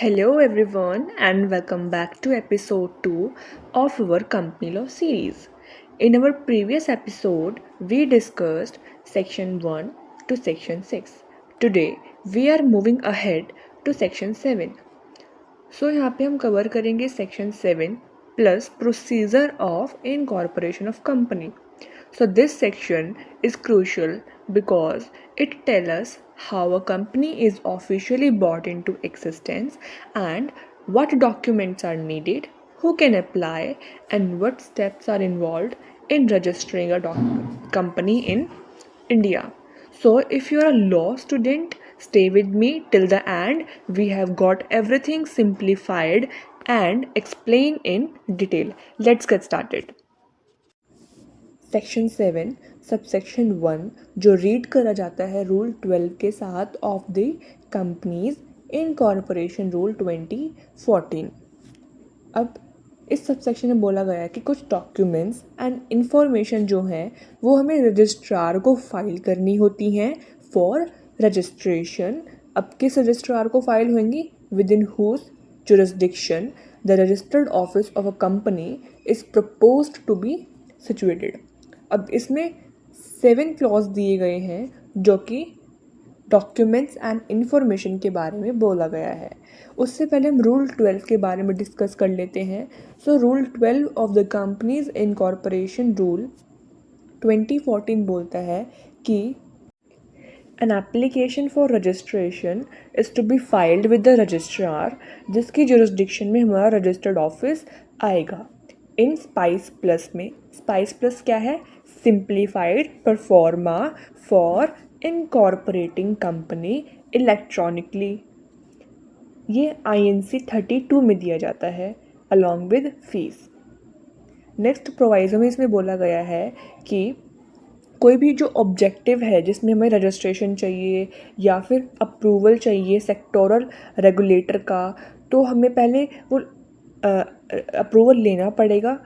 Hello, everyone, and welcome back to episode 2 of our Company Law series. In our previous episode, we discussed section 1 to section 6. Today, we are moving ahead to section 7. So, यहाँ पे हम cover करेंगे section 7 plus procedure of incorporation of company. So this section is crucial because it tells us how a company is officially brought into existence and what documents are needed, who can apply, and what steps are involved in registering a company in India. So if you are a law student, stay with me till the end. We have got everything simplified and explained in detail. Let's get started. Section 7 subsection 1 जो read करा जाता है rule 12 के साथ of the companies incorporation rule 2014। अब इस subsection में बोला गया है कि कुछ डॉक्यूमेंट्स एंड इंफॉर्मेशन जो हैं वो हमें रजिस्ट्रार को फाइल करनी होती हैं फॉर रजिस्ट्रेशन। अब किस रजिस्ट्रार को फाइल होंगी? Within whose jurisdiction the registered office of a company is proposed to be situated. अब इसमें 7 क्लॉज दिए गए हैं जो कि डॉक्यूमेंट्स एंड इंफॉर्मेशन के बारे में बोला गया है। उससे पहले हम रूल 12 के बारे में डिस्कस कर लेते हैं। So rule 12 of the companies incorporation rule 2014 बोलता है कि an application for registration is to be filed with the registrar जिसकी जुरिस्डिक्शन में हमारा रजिस्टर्ड ऑफिस आएगा। इन स्पाइस प्लस में स्पाइस प्लस क्या है? Simplified proforma for incorporating company electronically. ये INC 32 में दिया जाता है along with fees. Next proviso में इसमें बोला गया है कि कोई भी जो ऑब्जेक्टिव है जिसमें हमें रजिस्ट्रेशन चाहिए या फिर अप्रूवल चाहिए सेक्टोरल रेगुलेटर का, तो हमें पहले वो अप्रूवल लेना पड़ेगा।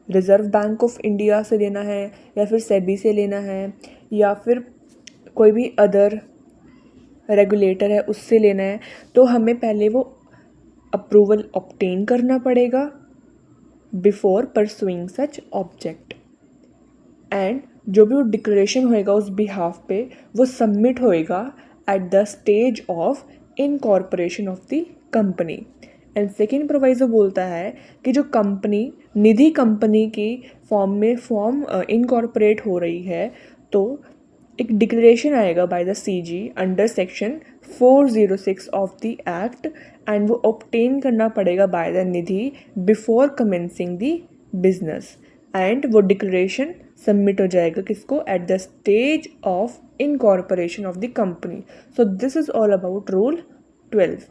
रिज़र्व बैंक ऑफ इंडिया से लेना है या फिर सेबी से लेना है या फिर कोई भी अदर रेगुलेटर है उससे लेना है, तो हमें पहले वो अप्रूवल ऑब्टेन करना पड़ेगा before pursuing such object. And जो भी वो डिक्लेरेशन होएगा उस बिहाफ पे वो सबमिट होएगा at the stage of incorporation of the company. And second proviso बोलता है कि जो कंपनी निधि कंपनी की फॉर्म में इनकॉर्पोरेट हो रही है तो एक डिक्लेरेशन आएगा by the CG under section 406 of the act and वो ऑब्टेन करना पड़ेगा by the Nidhi before commencing the business. And वो डिक्लेरेशन सबमिट हो जाएगा किसको? At the stage of incorporation of the company. So this is all about rule 12।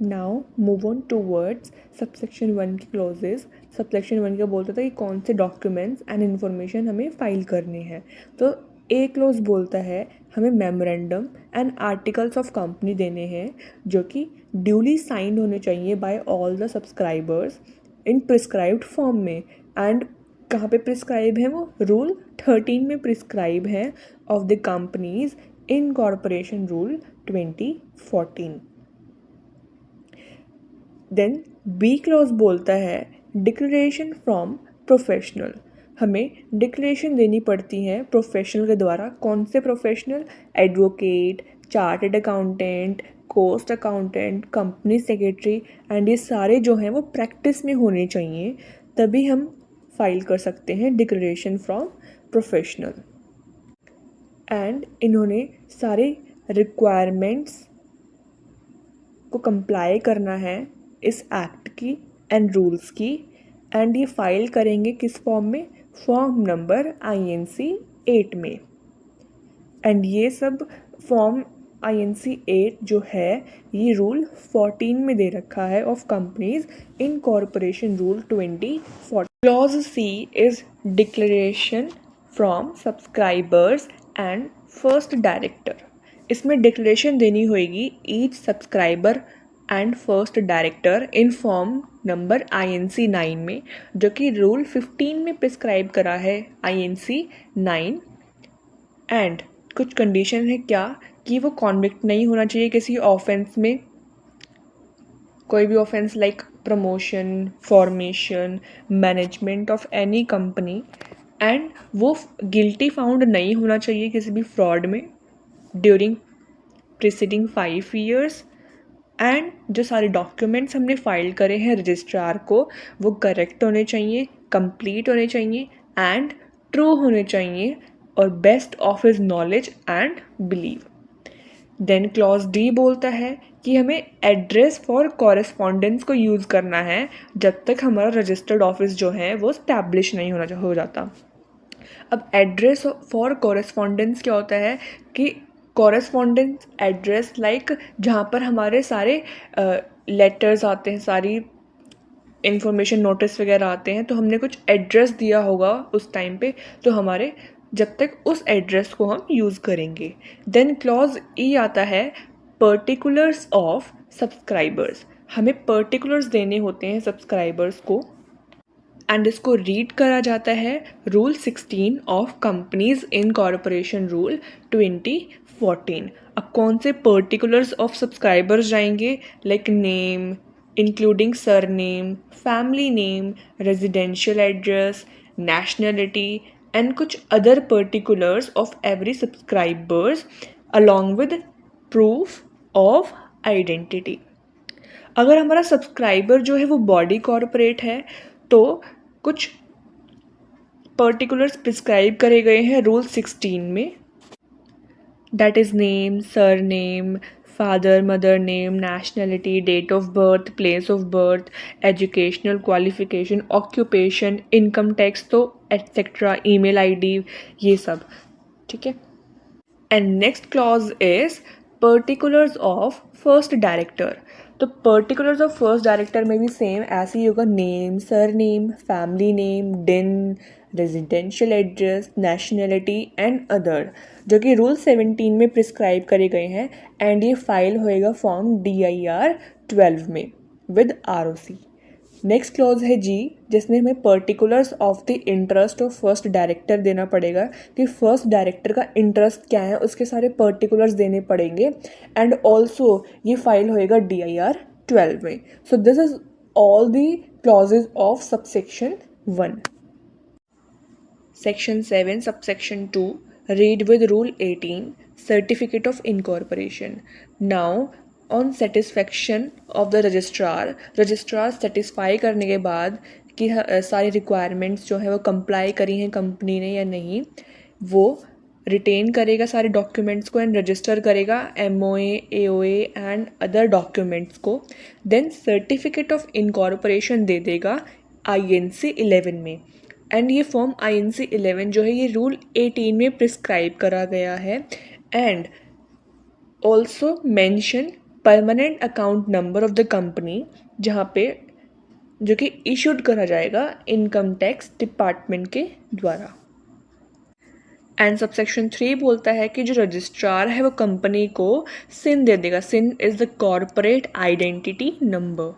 Now move on towards subsection 1 की closes. Subsection 1 का बोलता था कि कौन से डॉक्यूमेंट्स एंड इन्फॉर्मेशन हमें फाइल करने हैं। तो ए क्लोज बोलता है हमें memorandum and articles of company देने हैं जो कि ड्यूली साइंड होने चाहिए by all the subscribers in prescribed form में। एंड कहाँ पे प्रिस्क्राइब है? वो रूल 13 में प्रिस्क्राइब है of the companies incorporation rule 2014। Then B clause बोलता है डिक्लेरेशन फ्रॉम प्रोफेशनल। हमें डिक्लेरेशन देनी पड़ती है प्रोफेशनल के द्वारा। कौन से professional? Advocate, chartered accountant, cost accountant, company secretary, and ये सारे जो हैं वो प्रैक्टिस में होने चाहिए, तभी हम फाइल कर सकते हैं डिक्लेरेशन फ्रॉम प्रोफेशनल। एंड इन्होंने सारे रिक्वायरमेंट्स को कंप्लाई करना है इस एक्ट की एंड रूल्स की। एंड ये फाइल करेंगे किस फॉर्म में? फॉर्म नंबर INC 8 में। एंड ये सब फॉर्म INC 8 जो है ये रूल 14 में दे रखा है of companies incorporation rule 2014। Clause C is declaration from subscribers and first director. इसमें डिक्लेरेशन देनी होगी each subscriber and first director in form number INC 9 में, जो कि रूल 15 में प्रिस्क्राइब करा है INC 9। एंड कुछ कंडीशन है क्या कि वो कॉन्विक्ट नहीं होना चाहिए किसी ऑफेंस में, कोई भी offence like promotion, formation, management of any company, and वो गिल्टी फाउंड नहीं होना चाहिए किसी भी फ्रॉड में ड्यूरिंग प्रीसीडिंग 5 ईयर्स, एंड जो सारे डॉक्यूमेंट्स हमने फाइल करे हैं रजिस्ट्रार को वो करेक्ट होने चाहिए, कंप्लीट होने चाहिए एंड ट्रू होने चाहिए और best of his knowledge and believe. Then clause D बोलता है कि हमें एड्रेस फॉर कॉरेस्पॉन्डेंस को यूज़ करना है जब तक हमारा रजिस्टर्ड ऑफिस जो है वो स्टैब्लिश नहीं हो जाता। अब एड्रेस फॉर कॉरेस्पॉन्डेंस क्या होता है कि कॉरेस्पॉन्डेंस एड्रेस लाइक जहाँ पर हमारे सारे लेटर्स आते हैं, सारी इंफॉर्मेशन नोटिस वगैरह आते हैं, तो हमने कुछ एड्रेस दिया होगा उस टाइम पे, तो हमारे जब तक उस एड्रेस को हम यूज़ करेंगे। देन क्लॉज ई आता है पर्टिकुलर्स ऑफ सब्सक्राइबर्स। हमें पर्टिकुलर्स देने होते हैं सब्सक्राइबर्स को एंड इसको रीड करा जाता है rule 16 of companies incorporation rule 2014। अब कौन से पर्टिकुलर्स ऑफ सब्सक्राइबर्स जाएंगे, like name including surname, family name, residential address, nationality and कुछ other particulars of every subscribers along with proof of identity. अगर हमारा सब्सक्राइबर जो है वो बॉडी कॉर्पोरेट है तो कुछ पर्टिकुलर्स प्रिस्क्राइब करे गए हैं रूल 16 में, that is name, surname, father mother name, nationality, date of birth, place of birth, educational qualification, occupation, income tax, तो एटसेट्रा, ईमेल आईडी, ये सब, ठीक है। And next clause is particulars of first director. तो particulars of first director में भी same ऐसे ही होगा, name, surname, family name, DIN, residential address, nationality and other, जो कि रूल 17 में प्रिस्क्राइब करे गए हैं एंड ये फाइल होएगा फॉर्म DIR 12 में विद ROC। नेक्स्ट क्लॉज है जी, जिसमें हमें particulars of the interest of first director देना पड़ेगा कि फर्स्ट डायरेक्टर का इंटरेस्ट क्या है, उसके सारे पर्टिकुलर्स देने पड़ेंगे एंड ऑल्सो ये फाइल होएगा DIR 12 में। So this is all the clauses of subsection 1। Section 7 subsection 2 read with rule 18 certificate of incorporation. Now on satisfaction of the registrar satisfy करने के बाद कि सारी रिक्वायरमेंट्स जो है वो कंप्लाई करी हैं कंपनी ने या नहीं, वो रिटेन करेगा सारे डॉक्यूमेंट्स को एंड रजिस्टर करेगा MOA, AOA and other documents को। देन सर्टिफिकेट ऑफ इनकॉर्पोरेशन दे देगा INC 11 में एंड ये फॉर्म INC 11 जो है ये रूल 18 में प्रिस्क्राइब करा गया है and also mention permanent account number of the company, जहाँ पे जो कि इशूड करा जाएगा इनकम टैक्स डिपार्टमेंट के द्वारा। एंड सबसेक्शन 3 बोलता है कि जो रजिस्ट्रार है वो कंपनी को सिन दे देगा। CIN is the corporate identity number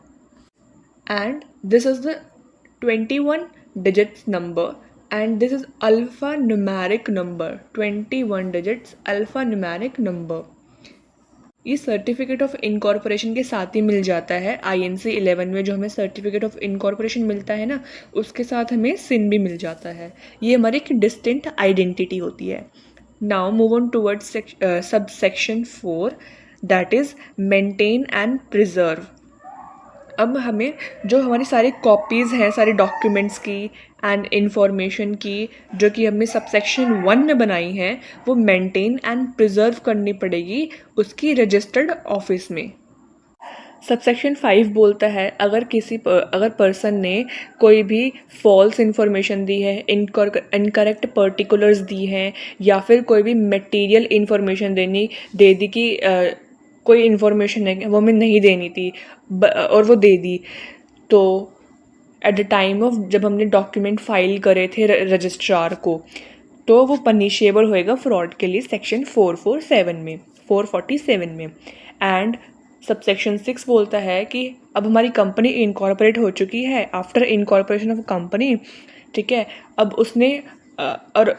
and this is the 21 digits number and this is alphanumeric number, 21 digits alphanumeric number। ये सर्टिफिकेट ऑफ इनकॉर्पोरेशन के साथ ही मिल जाता है INC 11 में, जो हमें सर्टिफिकेट ऑफ इनकॉर्पोरेशन मिलता है ना, उसके साथ हमें सिन भी मिल जाता है। ये हमारी एक डिस्टिंक्ट आइडेंटिटी होती है। Now move on towards subsection 4 that is maintain and preserve. अब हमें जो हमारी सारी कॉपीज़ हैं सारे डॉक्यूमेंट्स की एंड इंफॉर्मेशन की जो कि हमने सबसेक्शन 1 में बनाई हैं, वो मेंटेन एंड प्रिजर्व करनी पड़ेगी उसकी रजिस्टर्ड ऑफिस में। सबसेक्शन 5 बोलता है अगर पर्सन ने कोई भी फॉल्स इंफॉर्मेशन दी है, इनकरेक्ट पर्टिकुलर्स दी हैं या फिर कोई भी मटेरियल इंफॉर्मेशन दे दी कि कोई इन्फॉर्मेशन है वो हमें नहीं देनी थी और वो दे दी, तो एट द टाइम ऑफ जब हमने डॉक्यूमेंट फाइल करे थे रजिस्ट्रार को, तो वो पनिशेबल होएगा फ्रॉड के लिए सेक्शन 447 में। एंड सबसेक्शन 6 बोलता है कि अब हमारी कंपनी इनकॉर्पोरेट हो चुकी है आफ्टर इनकॉर्पोरेशन ऑफ कंपनी, ठीक है। अब उसने और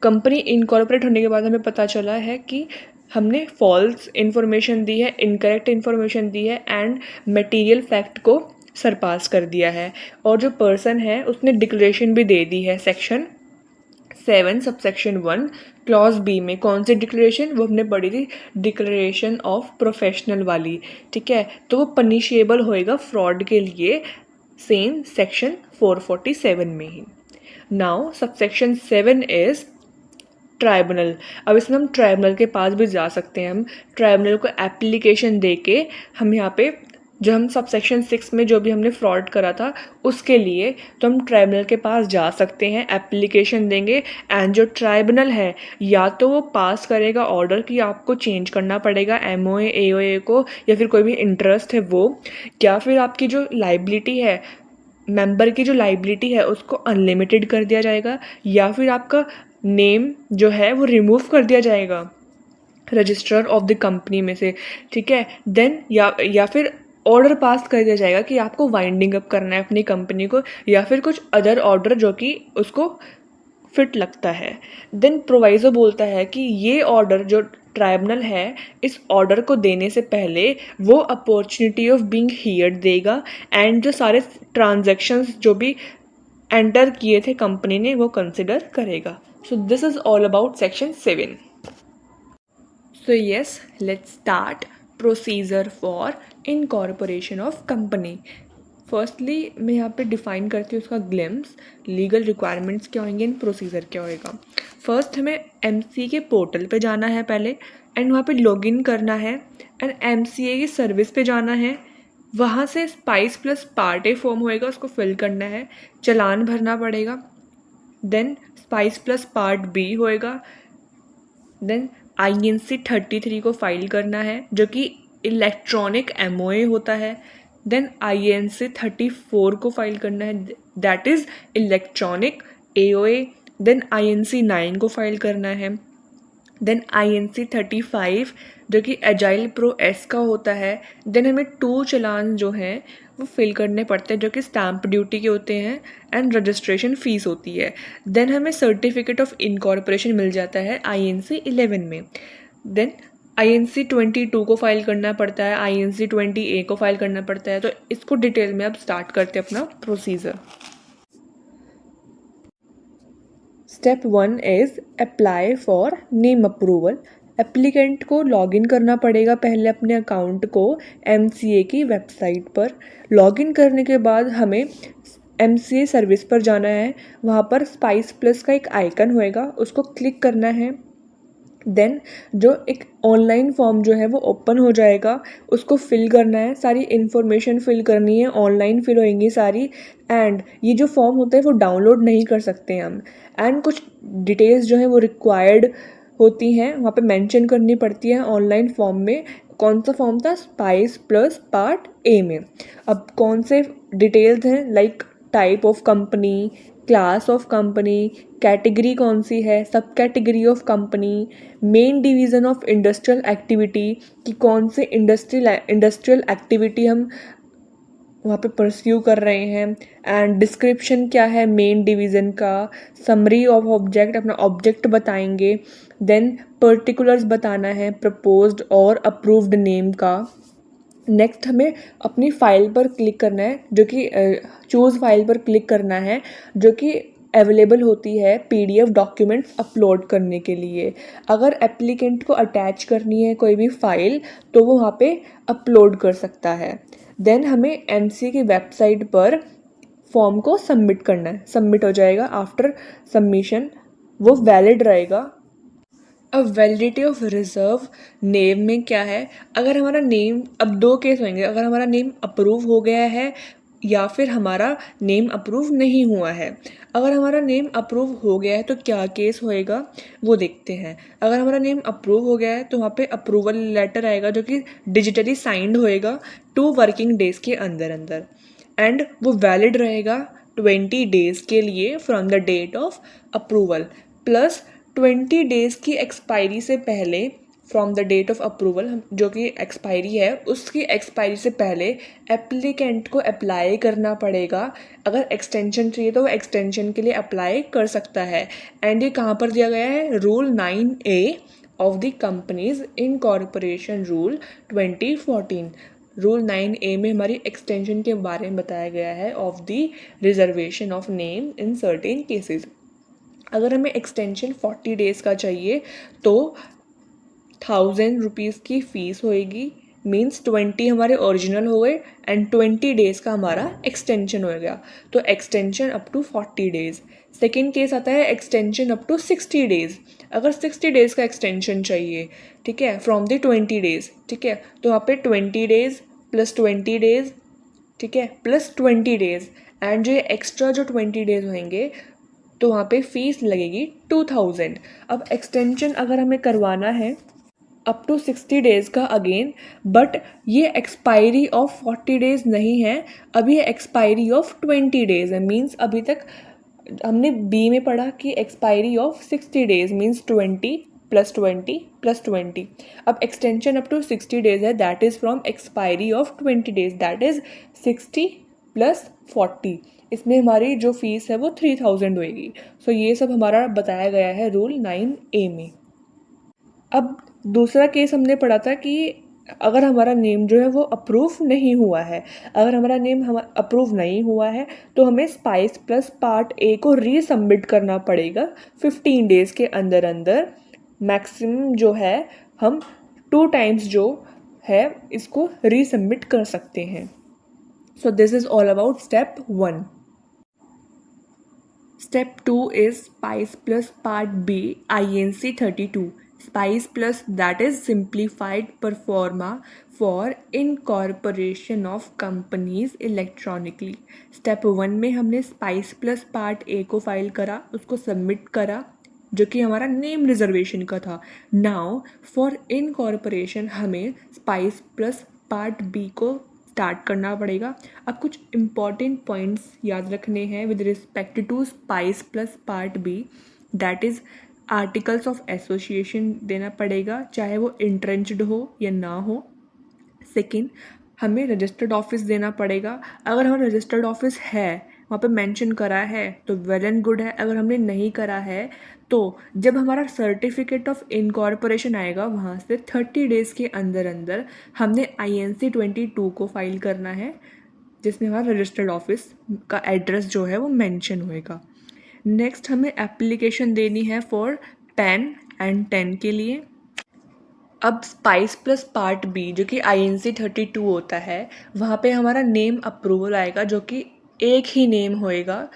कंपनी इनकॉर्पोरेट होने के बाद हमें पता चला है कि हमने फॉल्स इन्फॉर्मेशन दी है, इनकरेक्ट इन्फॉर्मेशन दी है एंड मटेरियल फैक्ट को सरपास कर दिया है। और जो पर्सन है उसने डिक्लेरेशन भी दे दी है सेक्शन 7 सबसेक्शन 1 क्लॉज बी में। कौन सी डिक्लेरेशन? वो हमने पढ़ी थी, डिक्लेरेशन ऑफ प्रोफेशनल वाली, ठीक है। तो वो पनिशेबल होएगा फ्रॉड के लिए सेम सेक्शन 447 में ही। Now subsection 7 is tribunal. अब इसमें हम ट्राइब्यूनल के पास भी जा सकते हैं। हम ट्राइब्यूनल को एप्लीकेशन दे के हम यहाँ पे जो हम सबसेक्शन 6 में जो भी हमने फ्रॉड करा था उसके लिए तो हम ट्राइब्यूनल के पास जा सकते हैं, एप्लीकेशन देंगे एंड जो ट्राइब्यूनल है या तो वो पास करेगा ऑर्डर कि आपको चेंज करना पड़ेगा एमओए एओए को, या फिर कोई भी इंटरेस्ट है वो, या फिर आपकी जो लाइबिलिटी है, मेंबर की जो लाइबिलिटी है उसको अनलिमिटेड कर दिया जाएगा, या फिर आपका नेम जो है वो रिमूव कर दिया जाएगा रजिस्ट्रार ऑफ द कंपनी में से, ठीक है। देन या फिर ऑर्डर पास कर दिया जाएगा कि आपको वाइंडिंग अप करना है अपनी कंपनी को, या फिर कुछ अदर ऑर्डर जो कि उसको फिट लगता है। देन प्रोवाइजो बोलता है कि ये ऑर्डर जो ट्राइब्यूनल है इस ऑर्डर को देने से पहले वो अपॉर्चुनिटी ऑफ बीइंग हियर्ड देगा एंड जो सारे ट्रांजैक्शंस जो भी एंटर किए थे कंपनी ने वो कंसिडर करेगा। So this is all about section 7। So yes, let's start procedure for incorporation of company. Firstly मैं यहाँ पे डिफाइन करती हूँ उसका ग्लिम्स, लीगल रिक्वायरमेंट्स क्या होंगे एंड प्रोसीजर क्या होएगा। फर्स्ट हमें एमसी के पोर्टल पे जाना है पहले एंड वहाँ पे लॉगिन करना है एंड एमसीए की सर्विस पे जाना है। वहाँ से SPICE plus part A form होएगा, उसको फिल करना है, चालान भरना पड़ेगा। Then spice plus part B होएगा। देन INC 33 को फाइल करना है जो कि इलेक्ट्रॉनिक एमओए होता है। देन INC 34 को फाइल करना है, that is electronic AOA. Then INC 9 को फाइल करना है। देन INC 35 जो कि एजाइल प्रो एस का होता है। देन हमें 2 चालान जो हैं वो फिल करने पड़ते हैं जो कि स्टैम्प ड्यूटी के होते हैं एंड रजिस्ट्रेशन फ़ीस होती है। देन हमें सर्टिफिकेट ऑफ इनकॉर्पोरेशन मिल जाता है INC 11 में। देन INC 22 को फाइल करना पड़ता है, INC 20A को फाइल करना पड़ता है। तो इसको डिटेल में अब स्टार्ट करते हैं अपना procedure. Step 1 is apply for name approval. Applicant को लॉगिन करना पड़ेगा पहले अपने अकाउंट को MCA की वेबसाइट पर। लॉगिन करने के बाद हमें MCA सर्विस पर जाना है, वहाँ पर स्पाइस प्लस का एक आइकन होएगा, उसको क्लिक करना है। देन जो एक ऑनलाइन फॉर्म जो है वो ओपन हो जाएगा, उसको फिल करना है, सारी इन्फॉर्मेशन फिल करनी है, ऑनलाइन फिल होएंगी सारी। एंड ये जो फॉर्म होता है वो डाउनलोड नहीं कर सकते हम, एंड कुछ डिटेल्स जो है वो रिक्वायर्ड होती हैं, वहाँ पे मेंशन करनी पड़ती है ऑनलाइन फॉर्म में। कौन सा फॉर्म था? स्पाइस प्लस पार्ट ए में। अब कौन से डिटेल्स हैं, like type of company, class of company, category कौन सी है, सब category of company, main division of industrial activity कि कौन से इंडस्ट्रियल एक्टिविटी हम वहाँ पे परस्यू कर रहे हैं, एंड डिस्क्रिप्शन क्या है मेन डिवीज़न का, समरी ऑफ ऑब्जेक्ट, अपना ऑब्जेक्ट बताएंगे। देन पर्टिकुलर्स बताना है प्रपोज्ड और अप्रूव्ड नेम का। नेक्स्ट हमें अपनी फ़ाइल पर क्लिक करना है जो कि चूज़ फाइल पर क्लिक करना है जो कि अवेलेबल होती है PDF डॉक्यूमेंट्स अपलोड करने के लिए। अगर एप्लीकेंट को अटैच करनी है कोई भी फ़ाइल तो वो वहाँ पे अपलोड कर सकता है। देन हमें MCA की वेबसाइट पर फॉर्म को सबमिट करना है, सबमिट हो जाएगा। आफ्टर सबमिशन वो वैलिड रहेगा। अब वैलिडिटी ऑफ रिजर्व नेम में क्या है, अगर हमारा नेम, अब 2 केस होंगे, अगर हमारा नेम अप्रूव हो गया है या फिर हमारा नेम अप्रूव नहीं हुआ है। अगर हमारा नेम अप्रूव हो गया है तो क्या केस होएगा वो देखते हैं। अगर हमारा नेम अप्रूव हो गया है तो वहाँ पे अप्रूवल लेटर आएगा जो कि डिजिटली साइंड होएगा 2 वर्किंग डेज़ के अंदर अंदर, एंड वो वैलिड रहेगा 20 डेज़ के लिए from the date of approval, plus 20 days की एक्सपायरी से पहले from the date of approval, जो कि एक्सपायरी है उसकी एक्सपायरी से पहले एप्लीकेंट को अप्लाई करना पड़ेगा। अगर एक्सटेंशन चाहिए तो वो एक्सटेंशन के लिए अप्लाई कर सकता है। एंड ये कहाँ पर दिया गया है? Rule 9A of the companies incorporation rule 2014। Rule 9A में हमारी एक्सटेंशन के बारे में बताया गया है of the reservation of name in certain cases. अगर हमें एक्सटेंशन 40 डेज़ का चाहिए तो 1000 रुपीज़ की फ़ीस होएगी, मीन्स 20 हमारे ओरिजिनल हो गए एंड 20 डेज़ का हमारा एक्सटेंशन हो गया, तो extension up to 40 days. Second case आता है एक्सटेंशन अप टू 60 डेज़। अगर 60 डेज़ का एक्सटेंशन चाहिए, ठीक है, फ्रॉम द 20 डेज़, ठीक है, तो वहाँ पे 20 डेज़ प्लस 20 डेज़, ठीक है, प्लस 20 डेज़ एंड जो एक्स्ट्रा जो 20 डेज़ होंगे तो वहाँ पे फ़ीस लगेगी 2000। अब एक्सटेंशन अगर हमें करवाना है अप टू 60 डेज़ का अगेन, बट ये एक्सपायरी ऑफ 40 डेज़ नहीं है, अभी एक्सपायरी ऑफ 20 डेज़ है। मीन्स अभी तक हमने बी में पढ़ा कि expiry of 60 days means 20 plus 20 plus 20। अब एक्सटेंशन अप टू 60 डेज़ है, that is from expiry of 20 days, that is 60 plus 40। इसमें हमारी जो फीस है वो 3000 होएगी। सो ये सब हमारा बताया गया है रूल 9A में। अब दूसरा केस हमने पढ़ा था कि अगर हमारा नेम जो है वो अप्रूव नहीं हुआ है, अगर हमारा नेम अप्रूव नहीं हुआ है तो हमें स्पाइस प्लस पार्ट ए को रीसबमिट करना पड़ेगा 15 डेज़ के अंदर अंदर। मैक्सिमम जो है हम 2 टाइम्स जो है इसको रीसबमिट कर सकते हैं। So this is all about step 1। Step 2 is SPICE plus Part B INC 32. SPICE plus, that is simplified performa for incorporation of companies electronically. Step 1 में हमने SPICE plus Part A को file करा, उसको submit करा जो कि हमारा name reservation का था। नाउ फॉर इनकॉर्पोरेशन हमें SPICE plus Part B को स्टार्ट करना पड़ेगा। अब कुछ इम्पॉर्टेंट पॉइंट्स याद रखने हैं with respect to SPICE plus part B, that is articles of association देना पड़ेगा, चाहे वो इंट्रेंच्ड हो या ना हो। सेकेंड, हमें रजिस्टर्ड ऑफिस देना पड़ेगा। अगर हमारा रजिस्टर्ड ऑफिस है, वहाँ पे मेंशन करा है तो वेल एंड गुड है, अगर हमने नहीं करा है तो जब हमारा सर्टिफिकेट ऑफ इनकॉर्पोरेशन आएगा वहाँ से 30 डेज़ के अंदर अंदर हमने INC 22 को फाइल करना है, जिसमें हमारा रजिस्टर्ड ऑफिस का एड्रेस जो है वो मेंशन होएगा। नेक्स्ट हमें एप्लीकेशन देनी है फॉर PAN एंड 10 के लिए। अब स्पाइस प्लस पार्ट बी जो कि INC 32 होता है, वहाँ पे हमारा नेम अप्रूवल आएगा जो कि एक ही नेम होएगा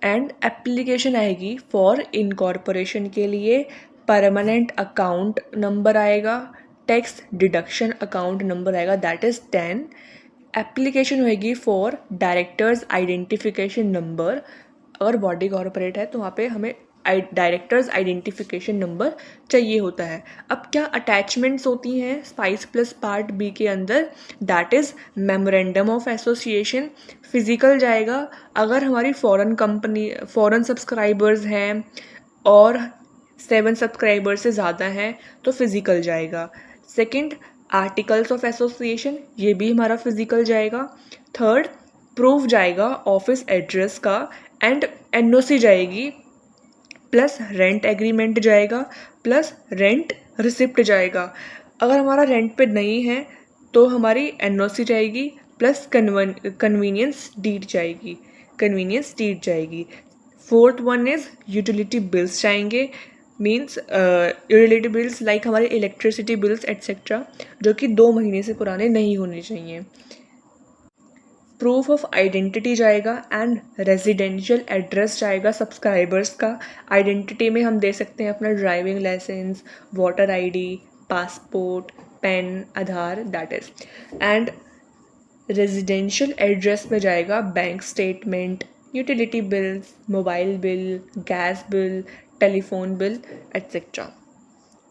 एंड एप्लीकेशन आएगी फॉर इनकॉर्पोरेशन के लिए। परमानेंट अकाउंट नंबर आएगा, टैक्स डिडक्शन अकाउंट नंबर आएगा, दैट इज़ 10। एप्लीकेशन होएगी फॉर डायरेक्टर्स आइडेंटिफिकेशन नंबर। अगर बॉडी कॉर्पोरेट है तो वहाँ पे हमें डायरेक्टर्स आइडेंटिफिकेशन नंबर चाहिए होता है। अब क्या अटैचमेंट्स होती हैं स्पाइस प्लस पार्ट बी के अंदर, that is memorandum of association. Physical जाएगा अगर हमारी फॉरेन सब्सक्राइबर्स हैं और 7 सब्सक्राइबर्स से ज़्यादा हैं तो फिज़िकल जाएगा। सेकंड, आर्टिकल्स ऑफ एसोसिएशन, ये भी हमारा फिज़िकल जाएगा। थर्ड, प्रूफ जाएगा ऑफिस एड्रेस का एंड NOC जाएगी, प्लस रेंट एग्रीमेंट जाएगा, प्लस रेंट रिसिप्ट जाएगा। अगर हमारा रेंट पे नहीं है तो हमारी NOC जाएगी, प्लस कन्वीनियंस डीड जाएगी। Fourth one is utility bills जाएंगे, मीन्स यूटिलिटी बिल्स लाइक हमारे इलेक्ट्रिसिटी बिल्स एट्सेट्रा, जो कि 2 महीने से पुराने नहीं होने चाहिए। प्रूफ ऑफ आइडेंटिटी जाएगा एंड रेजिडेंशियल एड्रेस जाएगा सब्सक्राइबर्स का। आइडेंटिटी में हम दे सकते हैं अपना driving licence, voter ID, passport, PAN, Aadhaar, that is. And residential address में जाएगा bank statement, utility bills, mobile bill, gas bill, telephone bill etcetera.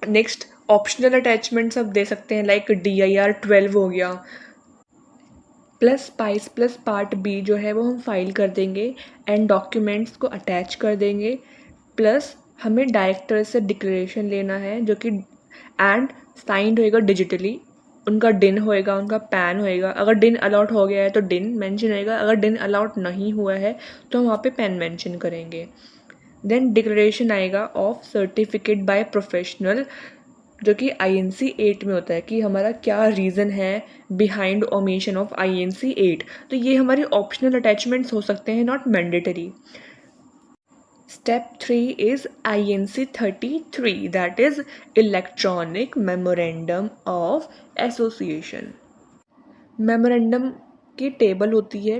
Next, optional attachments अब दे सकते हैं लाइक DIR 12 हो गया। Plus SPICE plus part B जो है वो हम फाइल कर देंगे एंड डॉक्यूमेंट्स को अटैच कर देंगे। प्लस हमें डायरेक्टर से डिक्लेरेशन लेना है जो कि एंड साइंड होएगा डिजिटली, उनका डिन होएगा, उनका पैन होएगा। अगर डिन अलॉट हो गया है तो डिन मेंशन होएगा, अगर डिन अलॉट नहीं हुआ है तो हम वहाँ पे पैन मेंशन करेंगे। देन डिक्लेरेशन आएगा ऑफ सर्टिफिकेट बाय प्रोफेशनल जो कि INC 8 में होता है कि हमारा क्या रीज़न है बिहाइंड ओमिशन ऑफ INC 8। तो ये हमारे ऑप्शनल अटैचमेंट्स हो सकते हैं, not mandatory. Step 3 is INC 33, that is Electronic Memorandum of Association। Memorandum की टेबल होती है,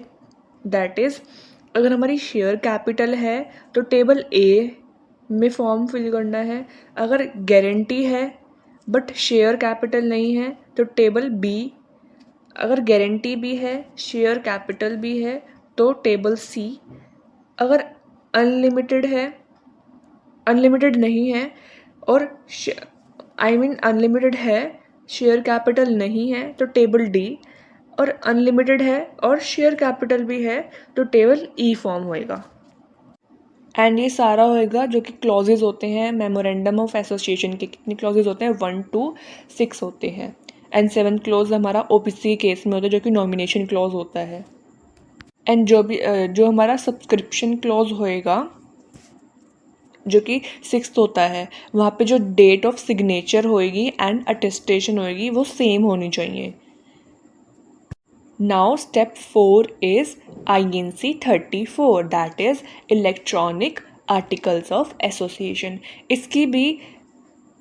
दैट इज़ अगर हमारी शेयर कैपिटल है तो टेबल ए में फॉर्म फिल करना है, अगर गारंटी है बट शेयर कैपिटल नहीं है तो टेबल बी, अगर गारंटी भी है शेयर कैपिटल भी है तो टेबल सी, अगर अनलिमिटेड है, अनलिमिटेड नहीं है और अनलिमिटेड है शेयर कैपिटल नहीं है तो टेबल डी, और अनलिमिटेड है और शेयर कैपिटल भी है तो टेबल ई फॉर्म होएगा। एंड ये सारा होएगा जो कि क्लॉजेज होते हैं मेमोरेंडम ऑफ एसोसिएशन के। कितने क्लॉजेज होते हैं? 1 to 6 होते हैं। एंड 7th क्लॉज हमारा OPC केस में होता है जो कि नॉमिनेशन क्लॉज होता है। एंड जो हमारा सब्सक्रिप्शन क्लॉज होएगा जो कि 6th होता है, वहाँ पे जो डेट ऑफ सिग्नेचर होएगी एंड अटेस्टेशन होएगी वो सेम होनी चाहिए। Now step 4 is INC 34, that is Electronic Articles of Association। इसकी भी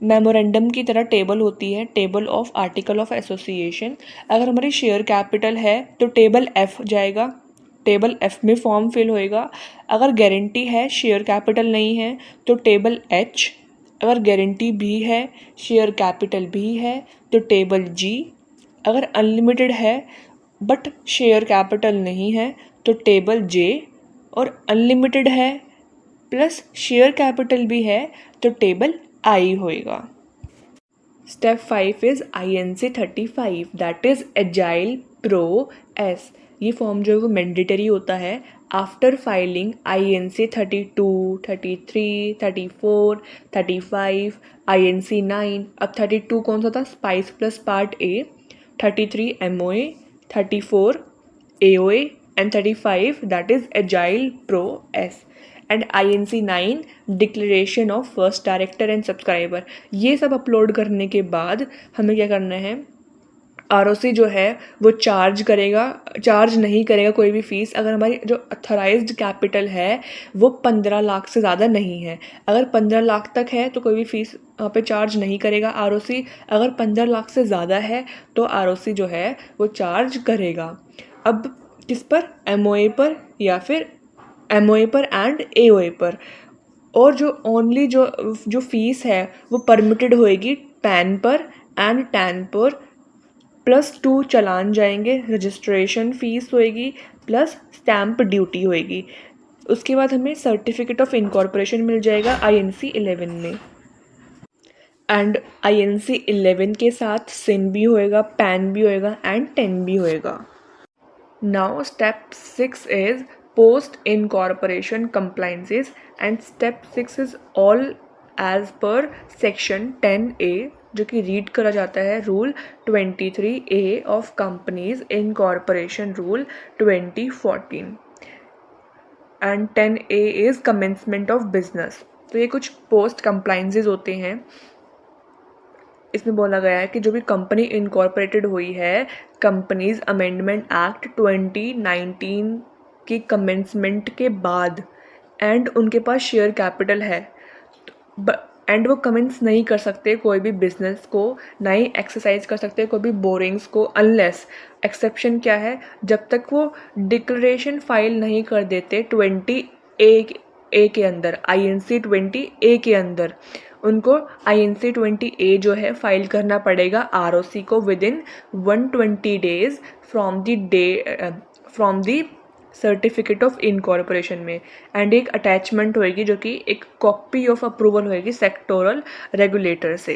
मेमोरेंडम की तरह टेबल होती है, table of article of association. अगर हमारी शेयर कैपिटल है तो टेबल F जाएगा, टेबल F में फॉर्म फिल होएगा। अगर गारंटी है शेयर कैपिटल नहीं है तो टेबल H, अगर गारंटी भी है शेयर कैपिटल भी है तो टेबल G, अगर अनलिमिटेड है बट शेयर कैपिटल नहीं है तो टेबल J, और अनलिमिटेड है प्लस शेयर कैपिटल भी है तो टेबल I होएगा। Step 5 is INC 35, that is agile pro S। ये फॉर्म जो है वो मैंडेटरी होता है आफ्टर फाइलिंग INC 32, 33, 34, 35, INC 9। अब 32 कौन सा था? Spice plus part A, 33 MOA, 34 AOA and 35 that is Agile Pro S, and INC 9 declaration of first director and subscriber. ये सब अपलोड करने के बाद हमें क्या करना है? ROC जो है वो चार्ज नहीं करेगा कोई भी फीस अगर हमारी जो अथोराइज्ड कैपिटल है वो 15 लाख से ज़्यादा नहीं है। अगर 15 लाख तक है तो कोई भी फीस वहाँ पे चार्ज नहीं करेगा ROC। अगर 15 लाख से ज़्यादा है तो ROC जो है वो चार्ज करेगा। अब किस पर? MOA पर या फिर MOA पर एंड AOA पर। और जो ओनली जो फीस है वो परमिटेड होएगी पैन पर एंड टैन पर, +2 चालान जाएंगे, रजिस्ट्रेशन फ़ीस होएगी प्लस स्टैम्प ड्यूटी होएगी। उसके बाद हमें सर्टिफिकेट ऑफ इनकॉर्पोरेशन मिल जाएगा INC 11 में। एंड INC 11 के साथ सिन भी होएगा, पैन भी होएगा एंड 10 भी होएगा। Now step 6 is post incorporation compliances, and step 6 is all as per section 10A जो कि रीड करा जाता है rule 23A of companies incorporation rule 2014, and 10A is commencement of business. तो ये कुछ पोस्ट कंप्लाइंसेस होते हैं। इसमें बोला गया है कि जो भी कंपनी इनकॉर्पोरेटेड हुई है कंपनीज अमेंडमेंट एक्ट 2019 की कमेंसमेंट के बाद एंड उनके पास शेयर कैपिटल है एंड वो कमेंस नहीं कर सकते कोई भी बिजनेस को, ना ही एक्सरसाइज कर सकते कोई भी बोरिंग्स को, अनलेस एक्सेप्शन क्या है? जब तक वो डिक्लेरेशन फाइल नहीं कर देते 20A के अंदर, INC 20A के अंदर उनको INC 20A जो है फाइल करना पड़ेगा ROC को within 120 days from the certificate of incorporation में। एंड एक अटैचमेंट होएगी जो कि एक कॉपी ऑफ अप्रूवल होएगी सेक्टोरल रेगुलेटर से,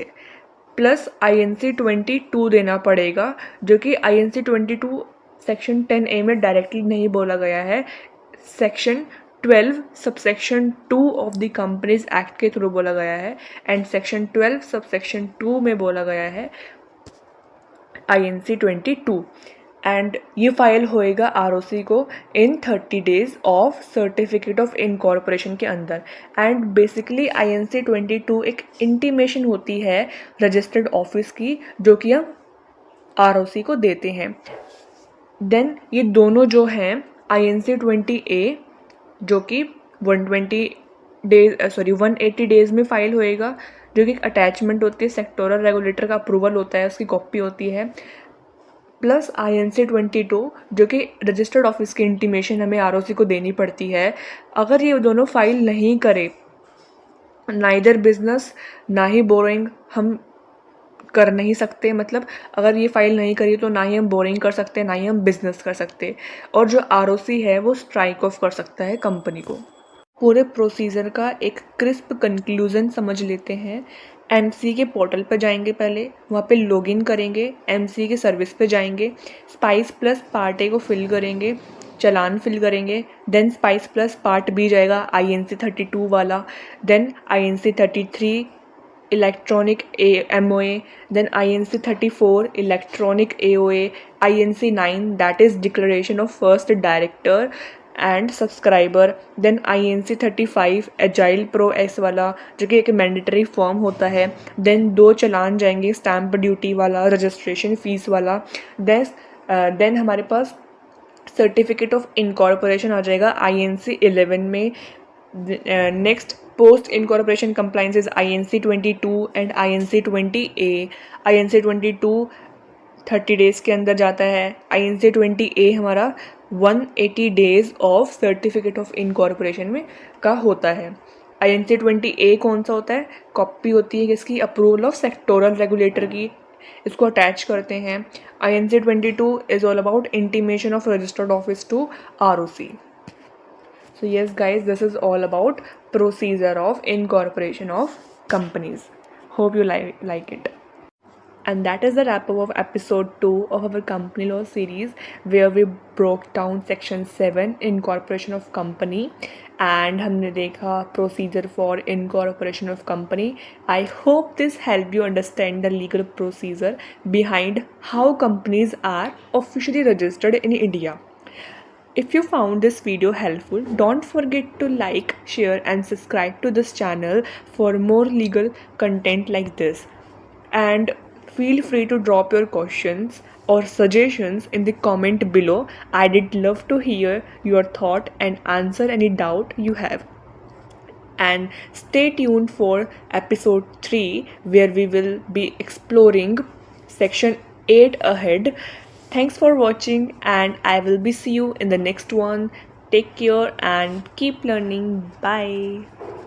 प्लस INC 22 देना पड़ेगा जो कि INC 22 सेक्शन 10A में डायरेक्टली नहीं बोला गया है, section 12 subsection 2 of the companies act के थ्रू बोला गया है, एंड सेक्शन 12 सबसेक्शन 2 में बोला गया है INC 22। एंड ये फाइल होएगा आरओसी को इन 30 days of certificate of incorporation के अंदर। एंड बेसिकली INC 22 एक इंटीमेशन होती है रजिस्टर्ड ऑफिस की, जो कि हम आरओसी को देते हैं। देन ये दोनों जो हैं INC 20A जो कि 180 डेज में फाइल होएगा, जो कि एक अटैचमेंट होती है, सेक्टोरल रेगुलेटर का अप्रूवल होता है, उसकी कॉपी होती है, प्लस INC 22 जो कि रजिस्टर्ड ऑफिस की इंटीमेशन हमें आरओसी को देनी पड़ती है। अगर ये दोनों फाइल नहीं करे, नाइदर बिजनेस ना ही बोरिंग हम कर नहीं सकते, मतलब अगर ये फाइल नहीं करी तो ना ही हम बोरिंग कर सकते, ना ही हम बिजनेस कर सकते, और जो आरओसी है वो स्ट्राइक ऑफ कर सकता है कंपनी को। पूरे प्रोसीजर का एक क्रिस्प कंक्लूजन समझ लेते हैं। MC के पोर्टल पर जाएंगे, पहले वहाँ पे लॉगिन करेंगे, MC के सर्विस पे जाएंगे, स्पाइस प्लस पार्ट A को फिल करेंगे, चलान फिल करेंगे, then spice plus part B जाएगा INC 32 वाला, then INC 33 electronic MOA, then INC 34 electronic AOA, INC 9 that is declaration of first director and subscriber, then INC 35 agile pro S वाला, जो कि एक mandatory form होता है, then 2 चलान जाएंगे, stamp duty वाला, रजिस्ट्रेशन फीस वाला, देन हमारे पास सर्टिफिकेट ऑफ इनकॉर्पोरेशन आ जाएगा INC 11 में। Next post incorporation compliances INC 22 and INC 20A। INC 22 30 days के अंदर जाता है, INC 20A हमारा 180 days of certificate of incorporation में का होता है। INC 20A कौन सा होता है? कॉपी होती है किसकी? अप्रूवल ऑफ सेक्टोरल रेगुलेटर की, इसको अटैच करते हैं। INC 22 is all about intimation of registered office to ROC. So yes guys, this is all about procedure of incorporation of companies. Hope you like it. And that is the wrap up of episode 2 of our company law series, where we broke down section 7 incorporation of company, and हमने देखा procedure for incorporation of company. I hope this helped you understand the legal procedure behind how companies are officially registered in India. If you found this video helpful, don't forget to like, share and subscribe to this channel for more legal content like this. And feel free to drop your questions or suggestions in the comment below. I did love to hear your thought and answer any doubt you have. And stay tuned for episode 3, where we will be exploring section 8 ahead. Thanks for watching, and I will be see you in the next one. Take care and keep learning. Bye.